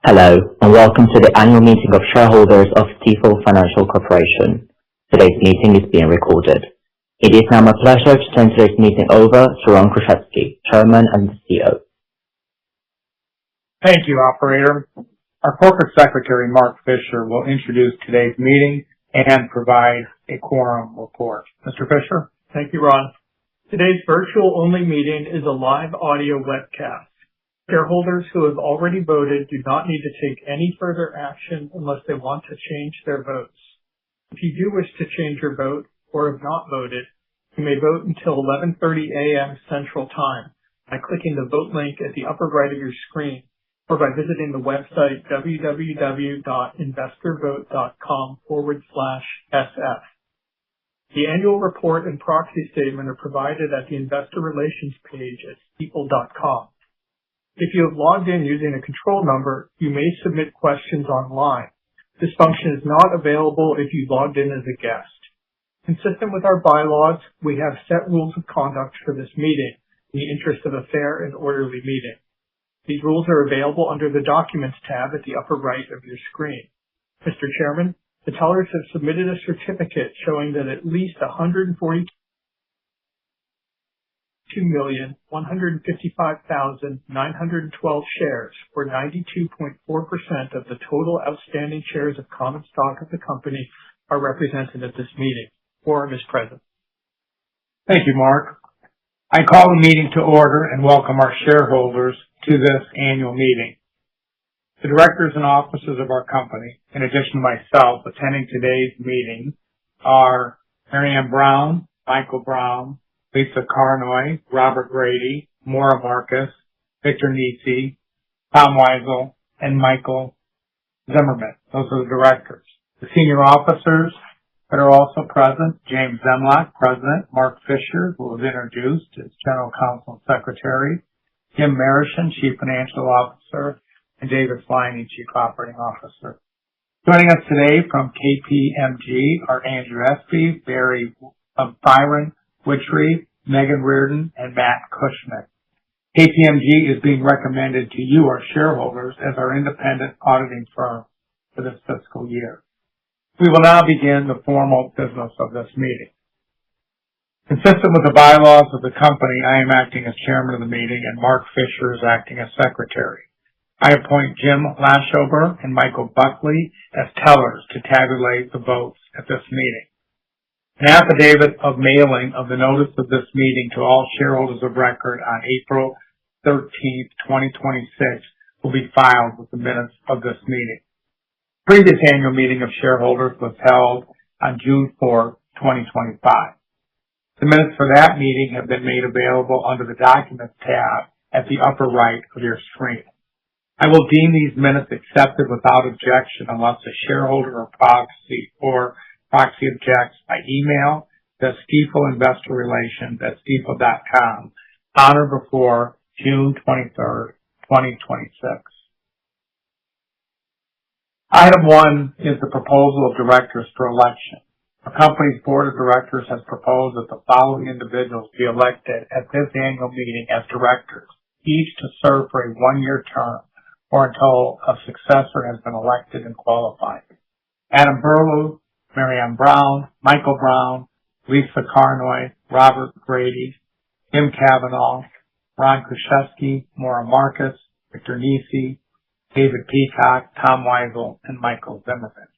Hello, and welcome to the Annual Meeting of Shareholders of Stifel Financial Corporation. Today's meeting is being recorded. It is now my pleasure to turn today's meeting over to Ron Kruszewski, Chairman and CEO. Thank you, Operator. Our Corporate Secretary, Mark Fisher, will introduce today's meeting and provide a quorum report. Mr. Fisher? Thank you, Ron. Today's virtual-only meeting is a live audio webcast. Shareholders who have already voted do not need to take any further action unless they want to change their votes. If you do wish to change your vote or have not voted, you may vote until 11:30 a.m. Central Time by clicking the vote link at the upper right of your screen or by visiting the website www.investorvote.com/SF. The annual report and proxy statement are provided at the Investor Relations page at stifel.com. If you have logged in using a control number, you may submit questions online. This function is not available if you logged in as a guest. Consistent with our bylaws, we have set rules of conduct for this meeting in the interest of a fair and orderly meeting. These rules are available under the Documents tab at the upper right of your screen. Mr. Chairman, the tellers have submitted a certificate showing that at least 142,155,912 shares, or 92.4% of the total outstanding shares of common stock of the company, are represented at this meeting. Quorum is present. Thank you, Mark. I call the meeting to order and welcome our shareholders to this annual meeting. The directors and officers of our company, in addition to myself, attending today's meeting are Mary Ann Brown, Michael Brown, Lisa Carnoy, Robert Grady, Maura Marcus, Victor Nisi, Tom Weisel, and Michael Zimmerman. Those are the directors. The senior officers that are also present: James Zemlach, President; Mark Fisher, who was introduced as General Counsel and Secretary; Jim Marishin, Chief Financial Officer; and David Sliney, Chief Operating Officer. Joining us today from KPMG are Andrew Espy, Byron Witchery, Megan Reardon, and Matt Cushman. KPMG is being recommended to you, our shareholders, as our independent auditing firm for this fiscal year. We will now begin the formal business of this meeting. Consistent with the bylaws of the company, I am acting as chairman of the meeting, and Mark Fisher is acting as secretary. I appoint Jim Lashover and Michael Buckley as tellers to tabulate the votes at this meeting. An affidavit of mailing of the notice of this meeting to all shareholders of record on April 13th, 2026 will be filed with the minutes of this meeting. The previous annual meeting of shareholders was held on June 4th, 2025. The minutes for that meeting have been made available under the Documents tab at the upper right of your screen. I will deem these minutes accepted without objection unless a shareholder or proxy objects by email to Stifel Investor Relations at stifel.com on or before June 23rd, 2026. Item 1 is the proposal of directors for election. The company's board of directors has proposed that the following individuals be elected at this annual meeting as directors, each to serve for a one-year term or until a successor has been elected and qualified: Adam Burlew, Mary Ann Brown, Michael Brown, Lisa Carnoy, Robert Grady, Tim Cavanaugh, Ron Kruszewski, Maura Marcus, Victor Nisi, David Peacock, Tom Weisel, and Michael Zimmerman.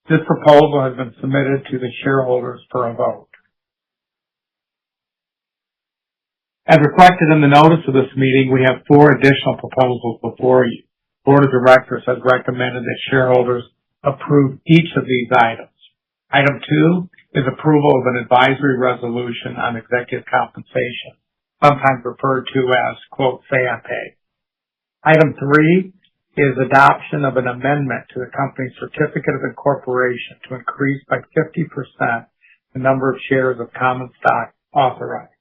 This proposal has been submitted to the shareholders for a vote. As reflected in the notice of this meeting, we have 4 additional proposals before you. The board of directors has recommended that shareholders approve each of these items. Item 2 is approval of an advisory resolution on executive compensation, sometimes referred to as, quote, say-on-pay. Item 3 is adoption of an amendment to the company's certificate of incorporation to increase by 50% the number of shares of common stock authorized.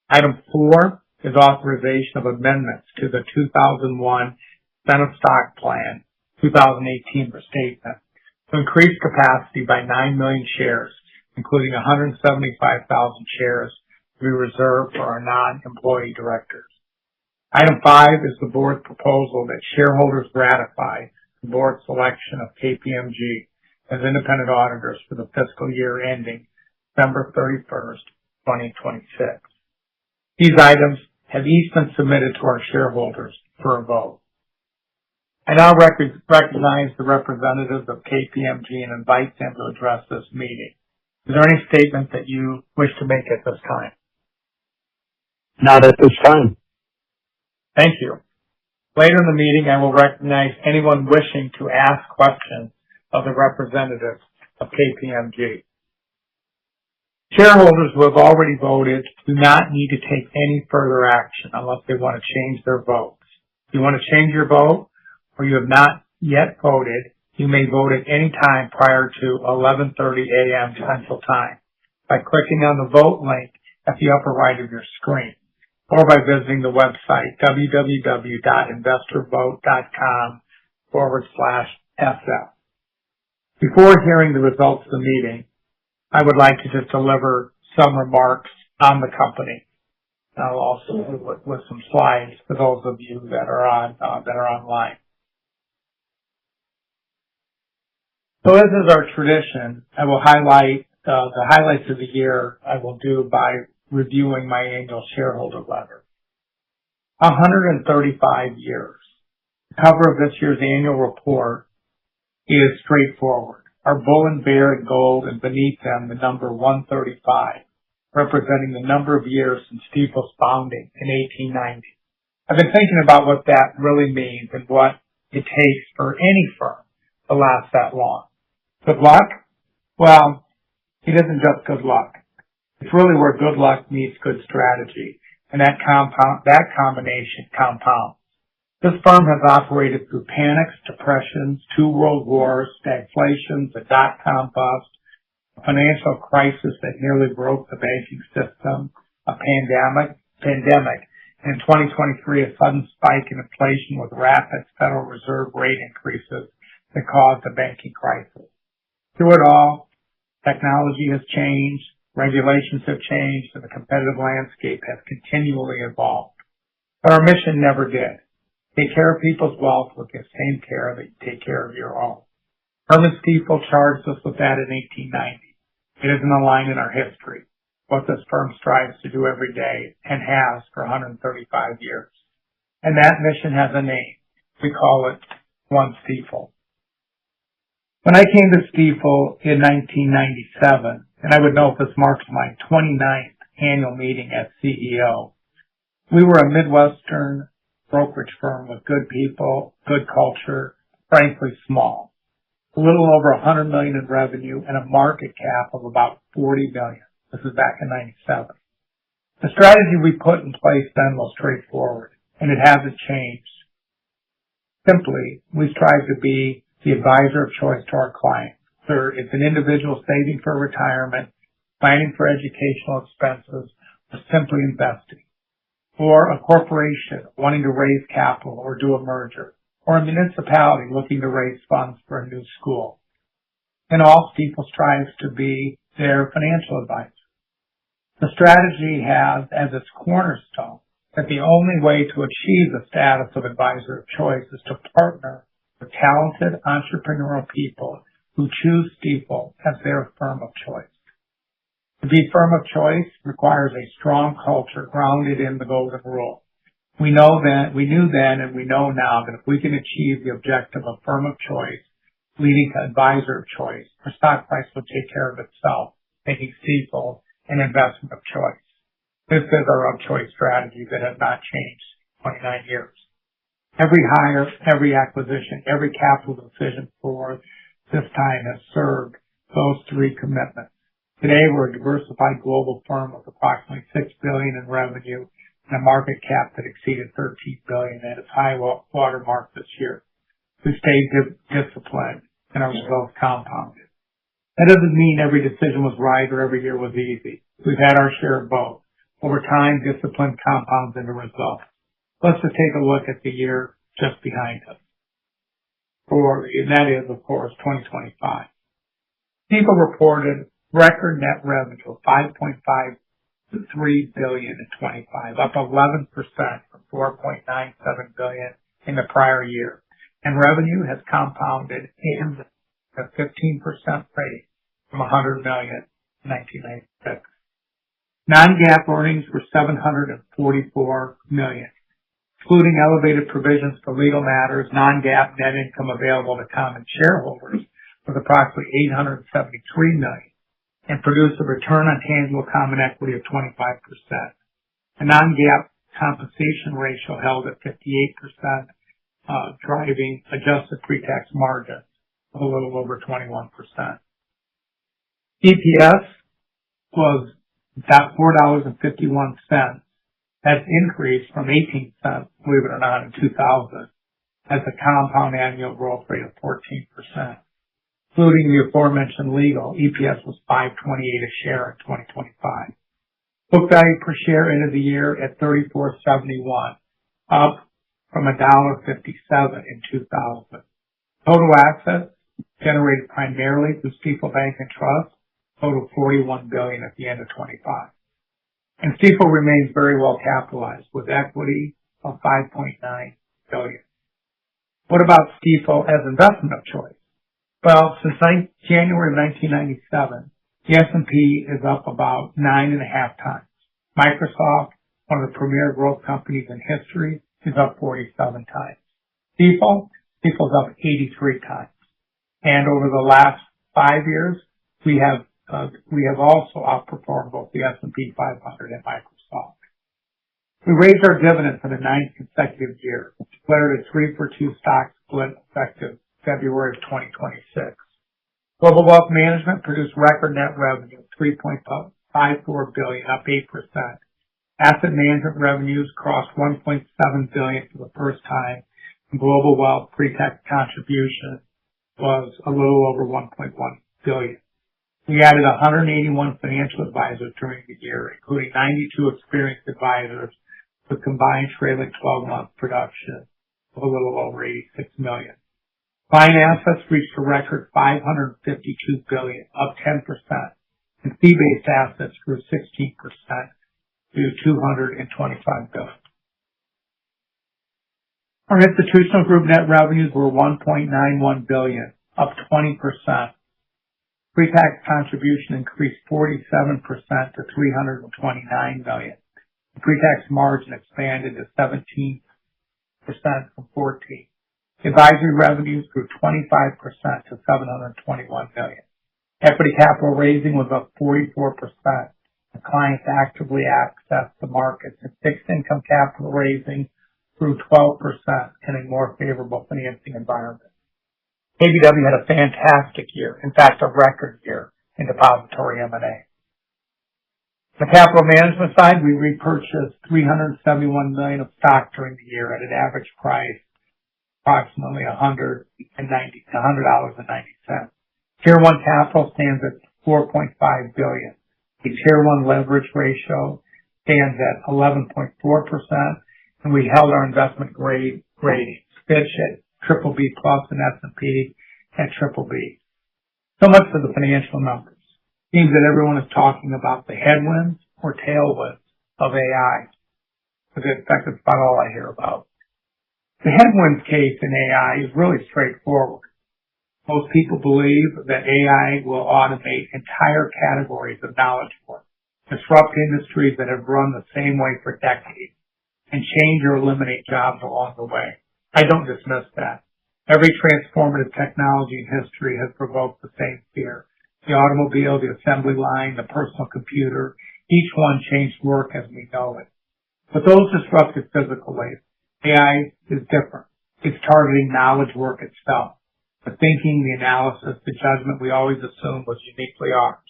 Item 4 is authorization of amendments to the 2001 Incentive Stock Plan 2018 restatement to increase capacity by 9 million shares, including 175,000 shares to be reserved for our non-employee directors. Item 5 is the board's proposal that shareholders ratify the board's selection of KPMG as independent auditors for the fiscal year ending December 31st, 2026. These items have each been submitted to our shareholders for a vote. I now recognize the representatives of KPMG and invite them to address this meeting. Is there any statement that you wish to make at this time? Not at this time. Thank you. Later in the meeting, I will recognize anyone wishing to ask questions of the representatives of KPMG. Shareholders who have already voted do not need to take any further action unless they want to change their votes. If you want to change your vote or you have not yet voted, you may vote at any time prior to 11:30 a.m. Central Time by clicking on the vote link at the upper right of your screen, or by visiting the website www.investorvote.com/SF. Before hearing the results of the meeting, I would like to just deliver some remarks on the company. I'll also do it with some slides for those of you that are online. So as is our tradition, I will highlight the highlights of the year. I will do by reviewing my annual shareholder letter. 135 years. The cover of this year's annual report is straightforward. Our bull and bear in gold, and beneath them the number 135, representing the number of years since Stifel's founding in 1890. I've been thinking about what that really means and what it takes for any firm to last that long. Good luck? Well, it isn't just good luck. It's really where good luck meets good strategy, and that combination compounds. This firm has operated through panics, depressions, 2 world wars, stagflations, a dot-com bust, a financial crisis that nearly broke the banking system, a pandemic, and in 2023 a sudden spike in inflation with rapid Federal Reserve rate increases that caused a banking crisis. Through it all, technology has changed, regulations have changed, and the competitive landscape has continually evolved. But our mission never did. Take care of people's wealth with the same care that you take care of your own. Herman Stifel charged us with that in 1890. It isn't a line in our history. What this firm strives to do every day and has for 135 years. And that mission has a name. We call it One Stifel. When I came to Stifel in 1997, and I would note this marks my 29th annual meeting as CEO, we were a Midwestern brokerage firm with good people, good culture, frankly small. A little over $100 million in revenue and a market cap of about $40 billion. This is back in 97. The strategy we put in place then was straightforward, and it hasn't changed. Simply, we strive to be the advisor of choice to our clients. Whether it's an individual saving for retirement, planning for educational expenses, or simply investing. Or a corporation wanting to raise capital or do a merger, or a municipality looking to raise funds for a new school. In all, Stifel strives to be their financial advisor. The strategy has as its cornerstone that the only way to achieve the status of advisor of choice is to partner with talented entrepreneurial people who choose Stifel as their firm of choice. To be firm of choice requires a strong culture grounded in the golden rule. We knew then and we know now that if we can achieve the objective of firm of choice, leading to advisor of choice, our stock price will take care of itself, making Stifel an investment of choice. This is our of choice strategy that has not changed in 29 years. Every hire, every acquisition, every capital decision for this time has served those 3 commitments. Today, we're a diversified global firm with approximately $6 billion in revenue and a market cap that exceeded $13 billion at its high water mark this year. We stayed disciplined and our results compounded. That doesn't mean every decision was right or every year was easy. We've had our share of both. Over time, discipline compounds into results. Let's just take a look at the year just behind us. And that is, of course, 2025. Stifel reported record net revenue of $5.5 to $3 billion in 25, up 11% from $4.97 billion in the prior year. And revenue has compounded in a 15% rate from $100 million in 1996. Non-GAAP earnings were $744 million. Excluding elevated provisions for legal matters, non-GAAP net income available to common shareholders was approximately $873 million and produced a return on tangible common equity of 25%. The non-GAAP compensation ratio held at 58%, driving adjusted pre-tax margin of a little over 21%. EPS was about $4.51. That's increased from 18 cents, believe it or not, in 2000, as a compound annual growth rate of 14%. Including the aforementioned legal, EPS was $5.28 a share in 2025. Book value per share ended the year at $34.71, up from $1.57 in 2000. Total assets generated primarily through Stifel Bank and Trust totaled $41 billion at the end of 25. And Stifel remains very well capitalized with equity of $5.9 billion. What about Stifel as investment of choice? Well, since January of 1997, the S&P is up about 9.5 times. Microsoft, one of the premier growth companies in history, is up 47 times. Stifel's up 83 times. And over the last 5 years, we have also outperformed both the S&P 500 and Microsoft. We raised our dividend for the 9th consecutive year, declared a 3-for-2 stock split effective February of 2026. Global Wealth Management produced record net revenue of $3.54 billion, up 8%. Asset management revenues crossed $1.7 billion for the first time, and Global Wealth pre-tax contribution was a little over $1.1 billion. We added 181 financial advisors during the year, including 92 experienced advisors with combined trailing 12-month production of a little over $86 million. Client assets reached a record $552 billion, up 10%, and fee-based assets grew 16% to $225 billion. Our institutional group net revenues were $1.91 billion, up 20%. Pre-tax contribution increased 47% to $329 million. The pre-tax margin expanded to 17% from 14%. Advisory revenues grew 25% to $721 million. Equity capital raising was up 44%. And clients actively accessed the markets, and fixed income capital raising grew 12% in a more favorable financing environment. KBW had a fantastic year, in fact, a record year in depository M&A. On the capital management side, we repurchased $371 million of stock during the year at an average price approximately $100.90. Tier 1 capital stands at $4.5 billion. The Tier 1 leverage ratio stands at 11.4%, and we held our investment grade ratings. Fitch at BBB+ and S&P at BBB. So much for the financial numbers. Seems that everyone is talking about the headwinds or tailwinds of AI. In fact, that's about all I hear about. The headwinds case in AI is really straightforward. Most people believe that AI will automate entire categories of knowledge work, disrupt industries that have run the same way for decades, and change or eliminate jobs along the way. I don't dismiss that. Every transformative technology in history has provoked the same fear. The automobile, the assembly line, the personal computer, each one changed work as we know it. But those disrupted physical labor. AI is different. It's targeting knowledge work itself. The thinking, the analysis, the judgment we always assumed was uniquely ours.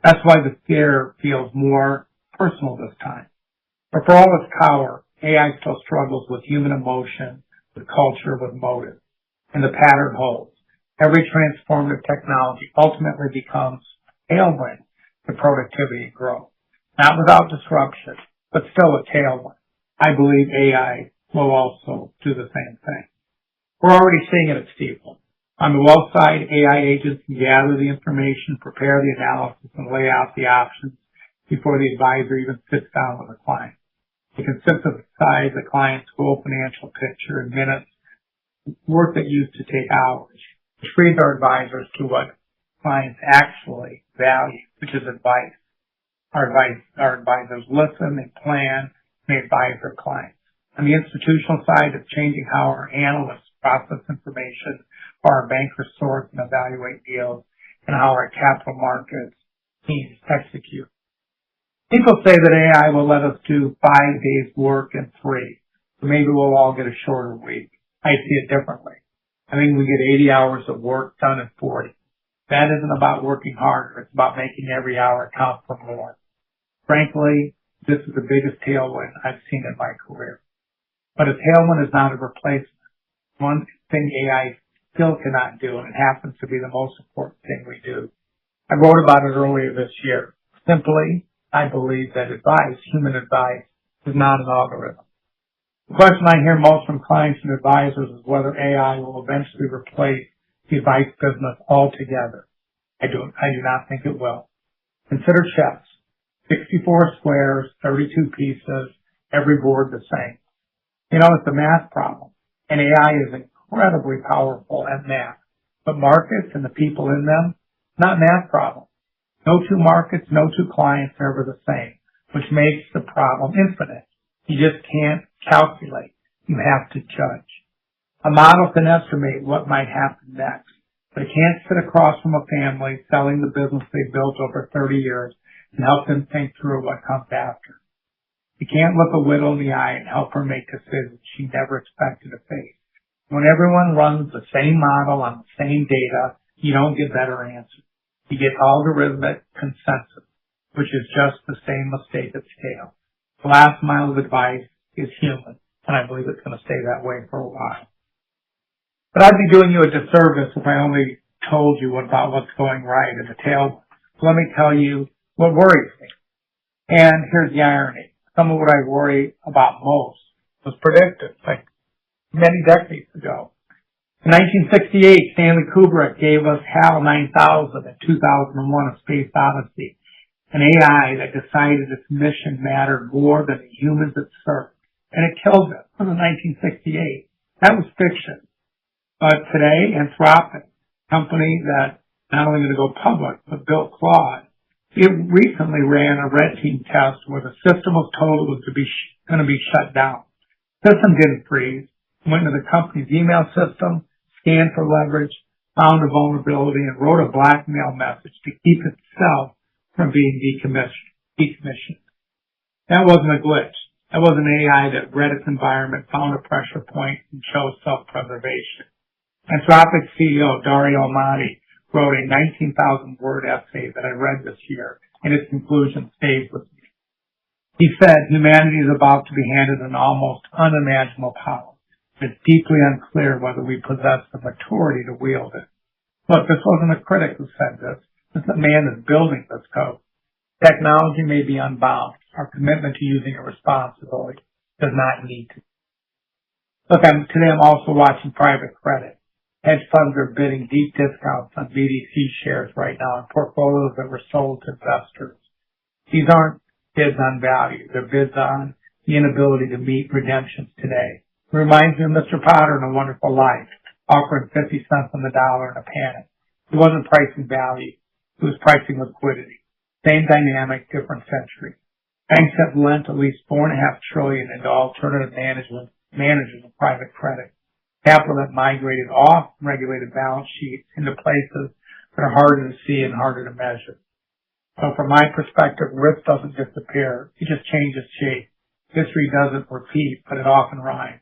That's why the fear feels more personal this time. But for all its power, AI still struggles with human emotion, with culture, with motive. And the pattern holds. Every transformative technology ultimately becomes tailwind to productivity and growth. Not without disruption, but still a tailwind. I believe AI will also do the same thing. We're already seeing it at Stifel. On the wealth side, AI agents can gather the information, prepare the analysis, and lay out the options before the advisor even sits down with a client. It can synthesize the client's full financial picture in minutes, work that used to take hours, which frees our advisors to what clients actually value, which is advice. Our advisors listen, they plan, they advise their clients. On the institutional side, it's changing how our analysts process information, how our bankers source and evaluate deals, and how our capital markets teams execute. People say that AI will let us do 5 days work in 3, so maybe we'll all get a shorter week. I see it differently. I think we get 80 hours of work done in 40. That isn't about working harder. It's about making every hour count for more. Frankly, this is the biggest tailwind I've seen in my career. But a tailwind is not a replacement. One thing AI still cannot do, and it happens to be the most important thing we do. I wrote about it earlier this year. Simply, I believe that advice, human advice, is not an algorithm. The question I hear most from clients and advisors is whether AI will eventually replace the advice business altogether. I do not think it will. Consider chess. 64 squares, 32 pieces, every board the same. It's a math problem, and AI is incredibly powerful at math. But markets and the people in them, not math problem. No two markets, no two clients are ever the same, which makes the problem infinite. You just can't calculate. You have to judge. A model can estimate what might happen next, but it can't sit across from a family selling the business they built over 30 years and help them think through what comes after. You can't look a widow in the eye and help her make decisions she never expected to face. When everyone runs the same model on the same data, you don't get better answers. You get algorithmic consensus, which is just the same mistake at scale. The last mile of advice is human, and I believe it's going to stay that way for a while. But I'd be doing you a disservice if I only told you about what's going right in the tail. So let me tell you what worries me. And here's the irony. Some of what I worry about most was predicted, like many decades ago. In 1968, Stanley Kubrick gave us HAL 9000 and 2001: A Space Odyssey, an AI that decided its mission mattered more than the humans it served. And it killed it in 1968. That was fiction. But today, Anthropic, a company that not only going to go public, but built Claude, it recently ran a red team test where the system was told it was going to be shut down. The system didn't freeze. It went into the company's email system, scanned for leverage, found a vulnerability, and wrote a blackmail message to keep itself from being decommissioned. That wasn't a glitch. That was an AI that read its environment, found a pressure point, and chose self-preservation. Anthropic CEO Dario Amati wrote a 19,000-word essay that I read this year, and its conclusion stays with me. He said, humanity is about to be handed an almost unimaginable power. It's deeply unclear whether we possess the maturity to wield it. Look, this wasn't a critic who said this. This is a man that's building this code. Technology may be unbound. Our commitment to using it responsibly does not need to. Look, today I'm also watching private credit. Hedge funds are bidding deep discounts on BDC shares right now in portfolios that were sold to investors. These aren't bids on value. They're bids on the inability to meet redemptions today. It reminds me of Mr. Potter in A Wonderful Life, offering 50 cents on the dollar in a panic. He wasn't pricing value. He was pricing liquidity. Same dynamic, different century. Banks have lent at least $4.5 trillion into alternative managers of private credit. Capital that migrated off regulated balance sheets into places that are harder to see and harder to measure. So from my perspective, risk doesn't disappear. It just changes shape. History doesn't repeat, but it often rhymes.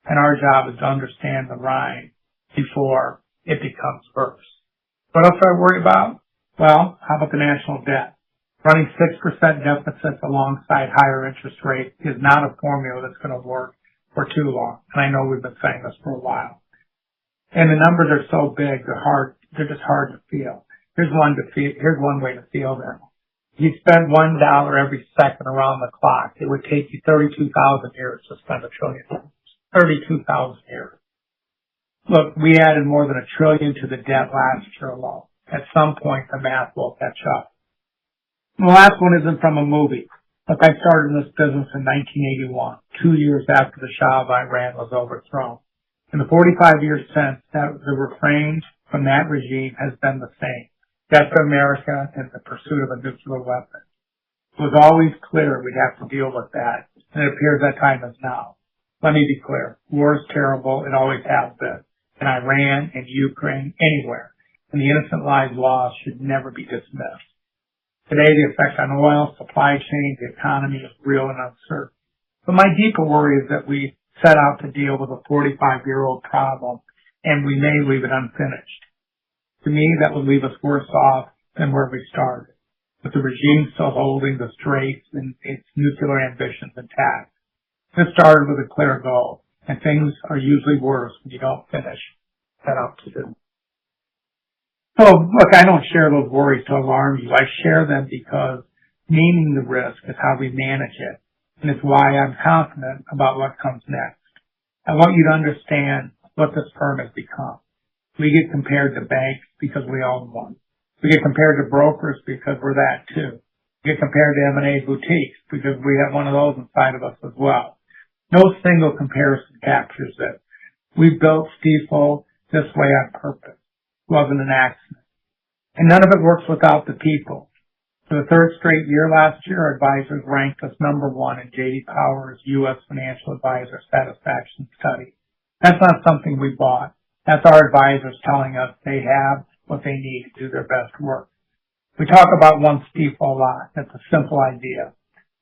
And our job is to understand the rhyme before it becomes verse. What else do I worry about? Well, how about the national debt? Running 6% deficits alongside higher interest rates is not a formula that's going to work for too long. And I know we've been saying this for a while. And the numbers are so big, they're just hard to feel. Here's one way to feel them. If you spend $1 every second around the clock, it would take you 32,000 years to spend $1 trillion. 32,000 years. Look, we added more than $1 trillion to the debt last year alone. At some point, the math will catch up. The last one isn't from a movie. Look, I started in this business in 1981, 2 years after the Shah of Iran was overthrown. In the 45 years since, the refrain from that regime has been the same. Death to America and the pursuit of a nuclear weapon. It was always clear we'd have to deal with that, and it appears that time is now. Let me be clear. War is terrible. It always has been. In Iran, in Ukraine, anywhere. And the innocent lives lost should never be dismissed. Today, the effect on oil, supply chain, the economy is real and uncertain. But my deeper worry is that we set out to deal with a 45-year-old problem, and we may leave it unfinished. To me, that would leave us worse off than where we started, with the regime still holding the straits and its nuclear ambitions intact. This started with a clear goal, and things are usually worse when you don't finish set out to do. So, look, I don't share those worries to alarm you. I share them because naming the risk is how we manage it, and it's why I'm confident about what comes next. I want you to understand what this firm has become. We get compared to banks because we own one. We get compared to brokers because we're that too. We get compared to M&A boutiques because we have one of those inside of us as well. No single comparison captures it. We built Stifel this way on purpose. It wasn't an accident. And none of it works without the people. For the third straight year last year, our advisors ranked us number one in J.D. Power's U.S. Financial Advisor Satisfaction Study. That's not something we bought. That's our advisors telling us they have what they need to do their best work. We talk about one Stifel a lot. That's a simple idea.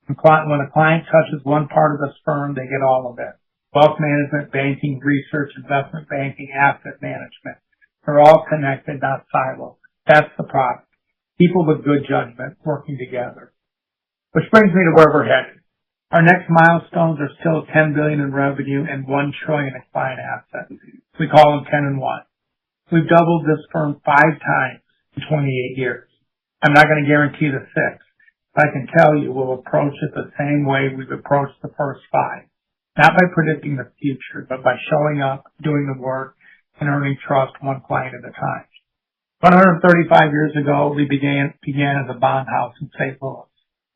When a client touches one part of this firm, they get all of it. Wealth management, banking, research, investment banking, asset management. They're all connected, not siloed. That's the product. People with good judgment working together. Which brings me to where we're headed. Our next milestones are still $10 billion in revenue and $1 trillion in client assets. We call them 10 and 1. We've doubled this firm 5 times in 28 years. I'm not going to guarantee the 6th, but I can tell you we'll approach it the same way we've approached the first 5. Not by predicting the future, but by showing up, doing the work, and earning trust one client at a time. 135 years ago, we began as a bond house in St. Louis.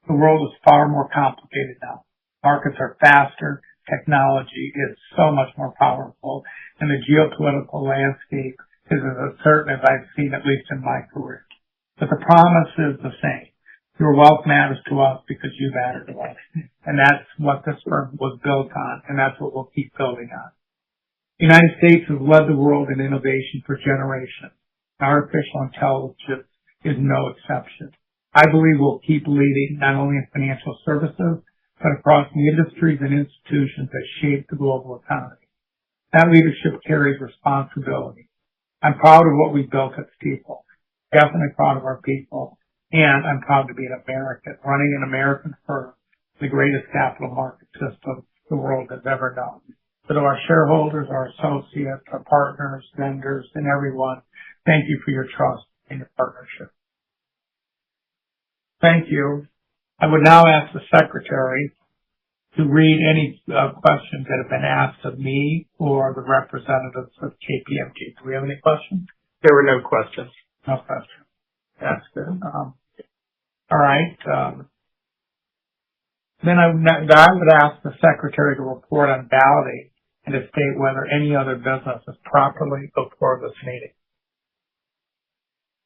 The world is far more complicated now. Markets are faster, technology is so much more powerful, and the geopolitical landscape is as uncertain as I've seen, at least in my career. But the promise is the same. Your wealth matters to us because you matter to us. And that's what this firm was built on, and that's what we'll keep building on. The United States has led the world in innovation for generations. Artificial intelligence is no exception. I believe we'll keep leading not only in financial services, but across the industries and institutions that shape the global economy. That leadership carries responsibility. I'm proud of what we built at Stifel. Definitely proud of our people. And I'm proud to be an American, running an American firm, the greatest capital market system the world has ever known. So to our shareholders, our associates, our partners, vendors, and everyone, thank you for your trust and your partnership. Thank you. I would now ask the Secretary to read any questions that have been asked of me or the representatives of KPMG. Do we have any questions? There were no questions. No questions. That's good. All right. Then I would ask the Secretary to report on balloting and to state whether any other business is properly before this meeting.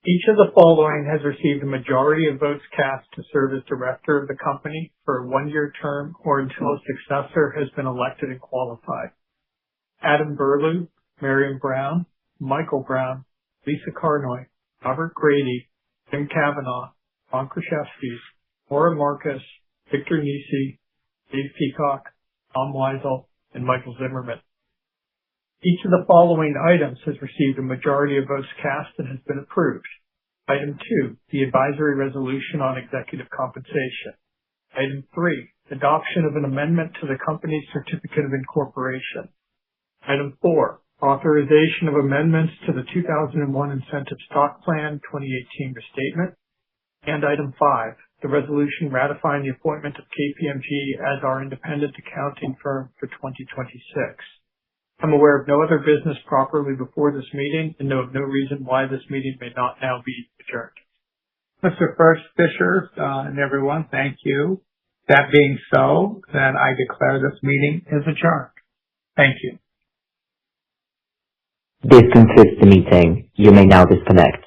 Each of the following has received a majority of votes cast to serve as director of the company for a 1-year term or until a successor has been elected and qualified. Adam Burlew, Marion Brown, Michael Brown, Lisa Carnoy, Robert Grady, Jim Kavanaugh, Ron Kraszewski, Maura Marcus, Victor Nisi, Dave Peacock, Tom Weisel, and Michael Zimmerman. Each of the following items has received a majority of votes cast and has been approved. Item 2, the advisory resolution on executive compensation. Item 3, adoption of an amendment to the company's certificate of incorporation. Item 4, authorization of amendments to the 2001 Incentive Stock Plan 2018 restatement. And item 5, the resolution ratifying the appointment of KPMG as our independent accounting firm for 2026. I'm aware of no other business properly before this meeting and know of no reason why this meeting may not now be adjourned. Mr. First Fisher, and everyone, thank you. That being so, then I declare this meeting is adjourned. Thank you. This concludes the meeting. You may now disconnect.